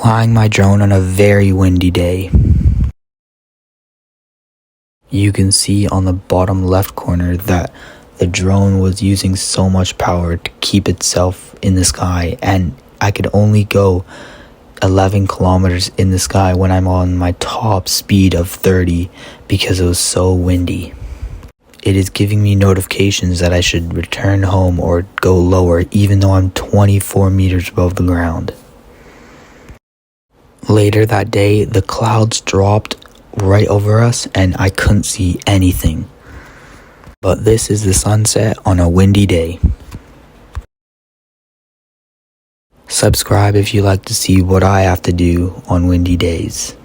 flying my drone on a very windy day. You can see on the bottom left corner that the drone was using so much power to keep itself in the sky, and I could only go 11 kilometers in the sky when I'm on my top speed of 30 because it was so windy. It is giving me notifications that I should return home or go lower, even though I'm 24 meters above the ground. Later that day, the clouds dropped right over us and I couldn't see anything. But this is the sunset on a windy day. Subscribe if you like to see what I have to do on windy days.